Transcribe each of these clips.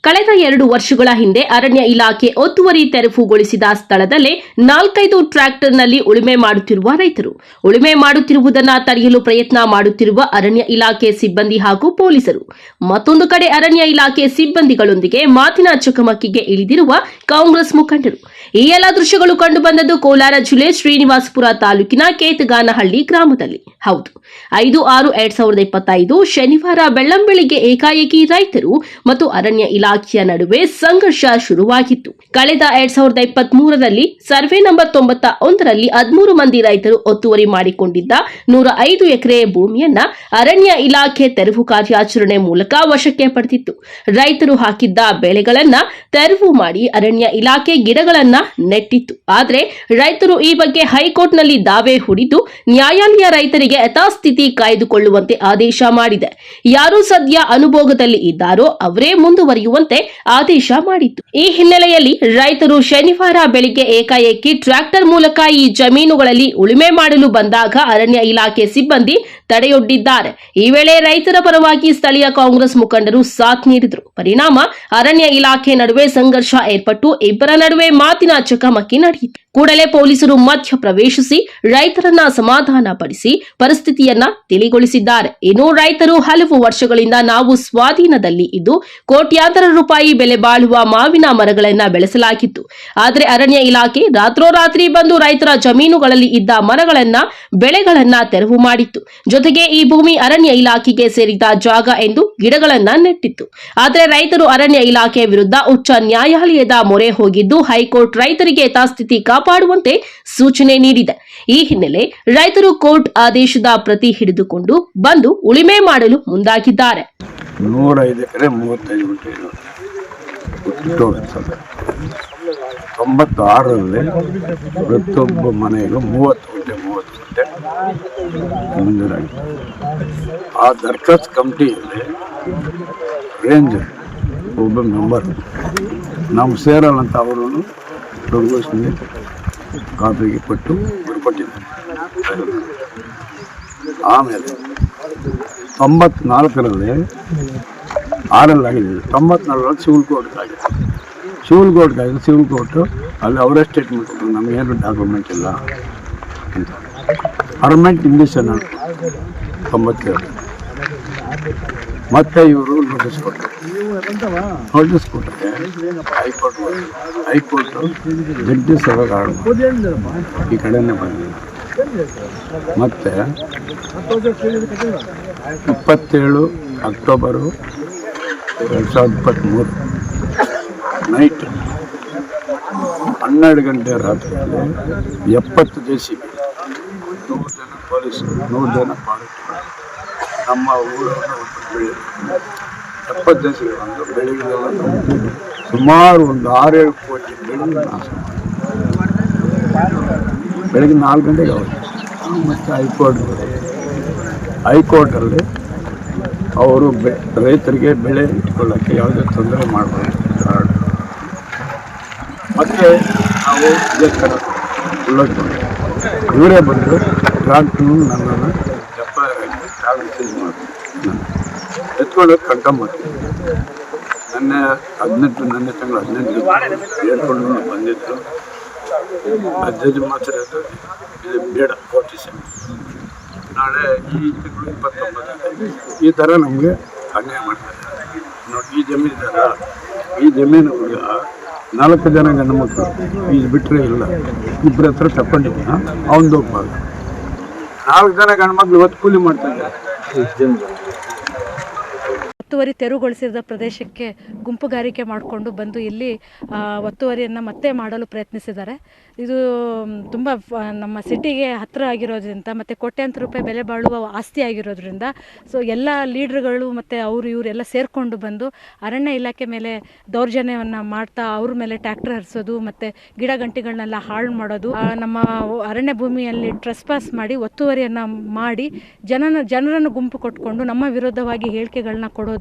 ಕಳೆದ 2 ವರ್ಷಗಳ ಹಿಂದೆ ಅರಣ್ಯ ಇಲಾಖೆ ಒತ್ತುವರಿ ತೆರವುಗೊಳಿಸಿದ ಸ್ಥಳದಲ್ಲೇ 4-5 ಟ್ರ್ಯಾಕ್ಟರ್ನಲ್ಲಿ ಉಳುಮೆ ಮಾಡುತ್ತಿರುವ ರೈತರು ಉಳುಮೆ ಮಾಡುತ್ತಿರುವುದನ್ನು ತಡೆಯಲು ಪ್ರಯತ್ನ ಮಾಡುತ್ತಿರುವ ಅರಣ್ಯ ಇಲಾಖೆ ಸಿಬ್ಬಂದಿ ಹಾಗೂ ಪೊಲೀಸರು. ಮತ್ತೊಂದು ಕಡೆ ಅರಣ್ಯ ಇಲಾಖೆ ಸಿಬ್ಬಂದಿಗಳೊಂದಿಗೆ ಮಾತಿನ ಚಕಮಕಿಗೆ ಇಳಿದಿರುವ ಕಾಂಗ್ರೆಸ್ ಮುಖಂಡರು. ಈ ಎಲ್ಲ ದೃಶ್ಯಗಳು ಕಂಡುಬಂದದ್ದು ಕೋಲಾರ ಜಿಲ್ಲೆ ಶ್ರೀನಿವಾಸಪುರ ತಾಲೂಕಿನ ಕೇತಗಾನಹಳ್ಳಿ ಗ್ರಾಮದಲ್ಲಿ. ಹೌದು, 5/6/2025 ಶನಿವಾರ ಬೆಳ್ಳಂಬೆಳಿಗ್ಗೆ ಏಕಾಏಕಿ ರೈತರು ಮತ್ತು ಅರಣ್ಯ ಇಲಾಖೆಯ ನಡುವೆ ಸಂಘರ್ಷ ಶುರುವಾಗಿತ್ತು. ಕಳೆದ 2023ರಲ್ಲಿ ಸರ್ವೆ ನಂಬರ್ 91ರಲ್ಲಿ 13 ಮಂದಿ ರೈತರು ಒತ್ತುವರಿ ಮಾಡಿಕೊಂಡಿದ್ದ 105 ಎಕರೆ ಭೂಮಿಯನ್ನ ಅರಣ್ಯ ಇಲಾಖೆ ತೆರವು ಕಾರ್ಯಾಚರಣೆ ಮೂಲಕ ವಶಕ್ಕೆ ಪಡೆದಿತ್ತು. ರೈತರು ಹಾಕಿದ್ದ ಬೆಳೆಗಳನ್ನ ತೆರವು ಮಾಡಿ ಅರಣ್ಯ ಇಲಾಖೆ ಗಿಡಗಳನ್ನ ನೆಟ್ಟಿತ್ತು. ಆದರೆ ರೈತರು ಈ ಬಗ್ಗೆ ಹೈಕೋರ್ಟ್ನಲ್ಲಿ ದಾವೆ ಹೂಡಿದ್ದು ನ್ಯಾಯಾಲಯ ರೈತರಿಗೆ ಯಥಾಸ್ಥಿತಿ ಕಾಯ್ದುಕೊಳ್ಳುವಂತೆ ಆದೇಶ ಮಾಡಿದೆ. ಯಾರು ಸದ್ಯ ಅನುಭೋಗದಲ್ಲಿ ಇದ್ದಾರೋ ಅವರೇ ಮುಂದುವರಿಯುವಂತೆ ಆದೇಶ ಮಾಡಿತ್ತು. ಈ ಹಿನ್ನೆಲೆಯಲ್ಲಿ ರೈತರು ಶನಿವಾರ ಬೆಳಿಗ್ಗೆ ಏಕಾಏಕಿ ಟ್ರ್ಯಾಕ್ಟರ್ ಮೂಲಕ ಈ ಜಮೀನುಗಳಲ್ಲಿ ಉಳುಮೆ ಮಾಡಲು ಬಂದಾಗ ಅರಣ್ಯ ಇಲಾಖೆ ಸಿಬ್ಬಂದಿ ತಡೆಯೊಡ್ಡಿದ್ದಾರೆ. ಈ ವೇಳೆ ರೈತರ ಪರವಾಗಿ ಸ್ಥಳೀಯ ಕಾಂಗ್ರೆಸ್ ಮುಖಂಡರು ಸಾಥ್ ನೀಡಿದರು. ಪರಿಣಾಮ ಅರಣ್ಯ ಇಲಾಖೆ ನಡುವೆ ಸಂಘರ್ಷ ಏರ್ಪಟ್ಟು ಇಬ್ಬರ ನಡುವೆ ಮಾತಿನ ಚಕಮಕಿ ನಡೆಯಿತು. ಕೂಡಲೇ ಪೊಲೀಸರು ಮಧ್ಯ ಪ್ರವೇಶಿಸಿ ರೈತರನ್ನ ಸಮಾಧಾನ ಪಡಿಸಿ ಪರಿಸ್ಥಿತಿಯನ್ನ ತಿಳಿಗೊಳಿಸಿದ್ದಾರೆ. ಇನ್ನು ರೈತರು ಹಲವು ವರ್ಷಗಳಿಂದ ನಾವು ಸ್ವಾಧೀನದಲ್ಲಿ ಇದ್ದು ಕೋಟ್ಯಾಂತರ ರೂಪಾಯಿ ಬೆಲೆ ಬಾಳುವ ಮಾವಿನ ಮರಗಳನ್ನ ಬೆಳೆಸಲಾಗಿತ್ತು. ಆದರೆ ಅರಣ್ಯ ಇಲಾಖೆ ರಾತ್ರೋರಾತ್ರಿ ಬಂದು ರೈತರ ಜಮೀನುಗಳಲ್ಲಿ ಇದ್ದ ಮರಗಳನ್ನ ಬೆಳೆಗಳನ್ನ ತೆರವು ಮಾಡಿತ್ತು. ಜೊತೆಗೆ ಈ ಭೂಮಿ ಅರಣ್ಯ ಇಲಾಖೆಗೆ ಸೇರಿದ ಜಾಗ ಎಂದು ಗಿಡಗಳನ್ನ ನೆಟ್ಟಿತ್ತು. ಆದರೆ ರೈತರು ಅರಣ್ಯ ಇಲಾಖೆ ವಿರುದ್ಧ ಉಚ್ಚ ನ್ಯಾಯಾಲಯದ ಮೊರೆ ಹೋಗಿದ್ದು ಹೈಕೋರ್ಟ್ ರೈತರಿಗೆ ಯಥಾಸ್ಥಿತಿ ಕಾಪಾಡುವಂತೆ ಸೂಚನೆ ನೀಡಿದೆ. ಈ ಹಿನ್ನೆಲೆ ರೈತರು ಕೋರ್ಟ್ ಆದೇಶದ ಪ್ರತಿ ಹಿಡಿದುಕೊಂಡು ಬಂದು ಉಳುಮೆ ಮಾಡಲು ಮುಂದಾಗಿದ್ದಾರೆ. 105 ಎಕರೆ 35 ಗುಂಟೆ 96ರಲ್ಲಿ ಪ್ರತಿಯೊಬ್ಬ ಮನೆಗೂ 30 ಗುಂಟೆ ಮಂಜೂರಾಗಿದೆ. ಆ ದರ್ಖಾಸ್ತ್ ಕಮಿಟಿಯಲ್ಲಿ ರೇಂಜರ್ ಒಬ್ಬ ಮೆಂಬರ್ ನಾವು ಸೇರಲ್ಲ ಅಂತ ಅವರು ಪ್ರೊಗ್ರೆಸ್ನಲ್ಲಿ ಕಾಪಿಗೆ ಕೊಟ್ಟು ಬರ್ಕೊಟ್ಟಿದ್ದಾರೆ. ಆಮೇಲೆ 94ರಲ್ಲಿ ಆಗಿದೆ. 94ರಲ್ಲಿ ಸಿವಿಲ್ ಕೋರ್ಟ್ ಆಗಿದೆ. ಸಿವಿಲ್ ಕೋರ್ಟು ಅಲ್ಲಿ ಅವರೇ ಸ್ಟೇಟ್ಮೆಂಟ್ ಕೊಟ್ಟರು, ನಮಗೇನು ಡಾಕ್ಯುಮೆಂಟ್ ಇಲ್ಲ ಅಂತ. ಪರ್ಮನೆಂಟ್ ಇಂಡಿಷನ್ 97 ಮತ್ತೆ ಇವರು ನೋಟಿಸ್ ಕೊಟ್ಟರೆ ಹೈಕೋರ್ಟು ಜಡ್ಜಿ ಸಭೆಗಳು ಈ ಕಡೆನೇ ಬಂದಿಲ್ಲ. ಮತ್ತೆ 27 ಅಕ್ಟೋಬರು 2023 ನೈಟ್ 12 ಗಂಟೆ ರಾತ್ರಿಯಲ್ಲಿ 70 JCB 100 ಜನ ಪೊಲೀಸರು 100 ಜನ ನಮ್ಮ ಊರನ್ನು 70 JCB ಒಂದು ಬೆಳಿಗ್ಗೆಲ್ಲ ಸುಮಾರು ಒಂದು 6-7 ಕೋಟಿ ಬೆಳೆಗೆ ನಾಶ. ಬೆಳಗ್ಗೆ 4 ಗಂಟೆಗೆ ಅವರು ಮತ್ತು ಹೈಕೋರ್ಟಲ್ಲಿ ಅವರು ರೈತರಿಗೆ ಬೆಳೆ ಇಟ್ಕೊಳ್ಳೋಕ್ಕೆ ಯಾವುದೇ ತೊಂದರೆ ಮಾಡಬಾರ್ದು. ಮತ್ತು ನಾವು ಇದೇ ಥರ ಉಲ್ಲಂಘನೆ ಇವರೇ ಬಂದು ಟ್ರಾಕ್ಟ್ರು ನನ್ನನ್ನು ಟ್ರಾವೆಲ್ ಚೇಂಜ್ ಮಾಡ್ತೀನಿ ಎತ್ಕೊಂಡು ಕಂಟಮ್ ಮಾಡ್ತೀನಿ. ನನ್ನ ತಿಂಗಳು 15 ಹೇಳ್ಕೊಂಡು ಬಂದಿತ್ತು. ಜಡ್ಜ್ ಮಾತ್ರ ಇದು ಬೇಡ ಕೋರ್ಟಿಸ್ ನಾಳೆ ಈ ತಿಂಗಳು 29 ಈ ಥರ ನಮಗೆ ಅನ್ಯಾಯ ಮಾಡ್ತಾರೆ. ನೋಡಿ ಈ ಜಮೀನಿದಾರ ಈ ಜಮೀನು 4 ಜನ ಗಂಡು ಮಕ್ಕಳು ಇದು ಬಿಟ್ಟರೆ ಇಲ್ಲ, ಇಬ್ಬರ ಹತ್ರ ತಗೊಂಡಿದ್ದೀನ ಅವನದು ಭಾಗ. 4 ಜನ ಗಂಡು ಮಕ್ಕಳು ಇವತ್ತು ಕೂಲಿ ಮಾಡ್ತಾ ಇದ್ದಾರೆ. ಒತ್ತುವರಿ ತೆರವುಗೊಳಿಸಿದ ಪ್ರದೇಶಕ್ಕೆ ಗುಂಪುಗಾರಿಕೆ ಮಾಡಿಕೊಂಡು ಬಂದು ಇಲ್ಲಿ ಒತ್ತುವರಿಯನ್ನು ಮತ್ತೆ ಮಾಡಲು ಪ್ರಯತ್ನಿಸಿದ್ದಾರೆ. ಇದು ತುಂಬ ನಮ್ಮ ಸಿಟಿಗೆ ಹತ್ತಿರ ಆಗಿರೋದ್ರಿಂದ ಮತ್ತು ಕೋಟ್ಯಾಂತರ ರೂಪಾಯಿ ಬೆಲೆ ಬಾಳುವ ಆಸ್ತಿ ಆಗಿರೋದ್ರಿಂದ ಸೊ ಎಲ್ಲ ಲೀಡ್ರ್ಗಳು ಮತ್ತು ಅವರು ಇವರೆಲ್ಲ ಸೇರಿಕೊಂಡು ಬಂದು ಅರಣ್ಯ ಇಲಾಖೆ ಮೇಲೆ ದೌರ್ಜನ್ಯವನ್ನು ಮಾಡ್ತಾ ಅವ್ರ ಮೇಲೆ ಟ್ರ್ಯಾಕ್ಟರ್ ಹರಿಸೋದು ಮತ್ತು ಗಿಡ ಗಂಟಿಗಳನ್ನೆಲ್ಲ ಹಾಳು ಮಾಡೋದು, ನಮ್ಮ ಅರಣ್ಯ ಭೂಮಿಯಲ್ಲಿ ಟ್ರೆಸ್ಪಾಸ್ ಮಾಡಿ ಒತ್ತುವರಿಯನ್ನು ಮಾಡಿ ಜನರನ್ನು ಗುಂಪು ಕೊಟ್ಕೊಂಡು ನಮ್ಮ ವಿರುದ್ಧವಾಗಿ ಹೇಳಿಕೆಗಳನ್ನ ಕೊಡೋದು,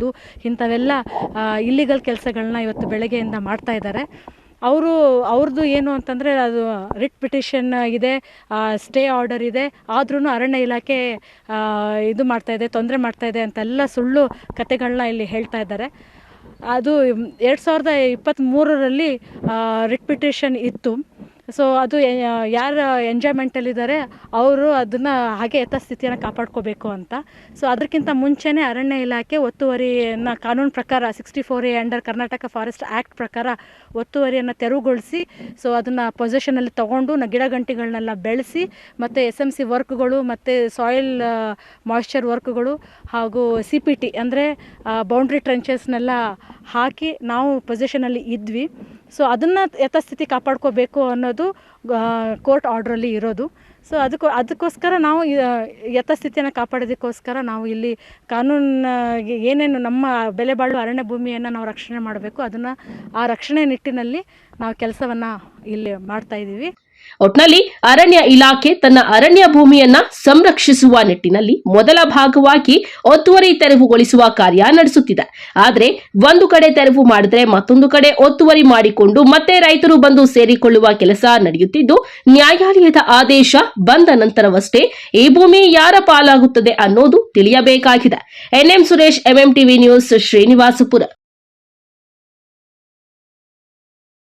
ಇಂಥವೆಲ್ಲ ಇಲ್ಲಿಗಲ್ ಕೆಲಸಗಳನ್ನ ಇವತ್ತು ಬೆಳಗ್ಗೆಯಿಂದ ಮಾಡ್ತಾ ಇದ್ದಾರೆ. ಅವ್ರದ್ದು ಏನು ಅಂತಂದರೆ ಅದು ರಿಟ್ ಪಿಟಿಷನ್ ಇದೆ, ಸ್ಟೇ ಆರ್ಡರ್ ಇದೆ, ಆದ್ರೂ ಅರಣ್ಯ ಇಲಾಖೆ ಇದು ಮಾಡ್ತಾಯಿದೆ, ತೊಂದರೆ ಮಾಡ್ತಾಯಿದೆ ಅಂತೆಲ್ಲ ಸುಳ್ಳು ಕತೆಗಳನ್ನ ಇಲ್ಲಿ ಹೇಳ್ತಾ ಇದ್ದಾರೆ. ಅದು 2023ರಲ್ಲಿ ರಿಟ್ ಪಿಟಿಷನ್ ಇತ್ತು. ಸೊ ಅದು ಯಾರು ಎಂಜಾಯ್ಮೆಂಟಲ್ಲಿದ್ದಾರೆ ಅವರು ಅದನ್ನು ಹಾಗೆ ಯಥಾಸ್ಥಿತಿಯನ್ನು ಕಾಪಾಡ್ಕೋಬೇಕು ಅಂತ. ಸೊ ಅದಕ್ಕಿಂತ ಮುಂಚೆನೇ ಅರಣ್ಯ ಇಲಾಖೆ ಒತ್ತುವರಿಯನ್ನು ಕಾನೂನು ಪ್ರಕಾರ 64A under Karnataka forest act ಪ್ರಕಾರ ಒತ್ತುವರಿಯನ್ನು ತೆರವುಗೊಳಿಸಿ ಸೊ ಅದನ್ನು ಪೊಸೆಷನಲ್ಲಿ ತೊಗೊಂಡು ಗಿಡ ಗಂಟಿಗಳನ್ನೆಲ್ಲ ಬೆಳೆಸಿ ಮತ್ತು SMC ವರ್ಕ್ಗಳು ಮತ್ತು ಸಾಯಿಲ್ ಮಾಯ್ಶ್ಚರ್ ವರ್ಕ್ಗಳು ಹಾಗೂ CPT ಅಂದರೆ ಬೌಂಡ್ರಿ ಟ್ರೆಂಚಸ್ನೆಲ್ಲ ಹಾಕಿ ನಾವು ಪೊಸೆಷನಲ್ಲಿ ಇದ್ವಿ. ಸೊ ಅದನ್ನು ಯಥಾಸ್ಥಿತಿ ಕಾಪಾಡ್ಕೋಬೇಕು ಅನ್ನೋದು ಕೋರ್ಟ್ ಆರ್ಡ್ರಲ್ಲಿ ಇರೋದು. ಸೊ ಅದಕ್ಕೋಸ್ಕರ ನಾವು ಯಥಾಸ್ಥಿತಿಯನ್ನು ಕಾಪಾಡೋದಕ್ಕೋಸ್ಕರ ನಾವು ಇಲ್ಲಿ ಕಾನೂನಿಗೆ ಏನೇನು ನಮ್ಮ ಬೆಲೆ ಬಾಳುವ ಅರಣ್ಯ ಭೂಮಿಯನ್ನು ನಾವು ರಕ್ಷಣೆ ಮಾಡಬೇಕು ಅದನ್ನು ಆ ರಕ್ಷಣೆ ನಿಟ್ಟಿನಲ್ಲಿ ನಾವು ಕೆಲಸವನ್ನು ಇಲ್ಲಿ ಮಾಡ್ತಾಯಿದ್ದೀವಿ. ಒಟ್ನಲ್ಲಿ ಅರಣ್ಯ ಇಲಾಖೆ ತನ್ನ ಅರಣ್ಯ ಭೂಮಿಯನ್ನ ಸಂರಕ್ಷಿಸುವ ನಿಟ್ಟಿನಲ್ಲಿ ಮೊದಲ ಭಾಗವಾಗಿ ಒತ್ತುವರಿ ತೆರವುಗೊಳಿಸುವ ಕಾರ್ಯ ನಡೆಸುತ್ತಿದೆ. ಆದರೆ ಒಂದು ಕಡೆ ತೆರವು ಮಾಡಿದ್ರೆ ಮತ್ತೊಂದು ಕಡೆ ಒತ್ತುವರಿ ಮಾಡಿಕೊಂಡು ಮತ್ತೆ ರೈತರು ಬಂದು ಸೇರಿಕೊಳ್ಳುವ ಕೆಲಸ ನಡೆಯುತ್ತಿದ್ದು, ನ್ಯಾಯಾಲಯದ ಆದೇಶ ಬಂದ ನಂತರವಷ್ಟೇ ಈ ಭೂಮಿ ಯಾರ ಪಾಲಾಗುತ್ತದೆ ಅನ್ನೋದು ತಿಳಿಯಬೇಕಾಗಿದೆ. NM Suresh, MMTV news, Srinivaspur.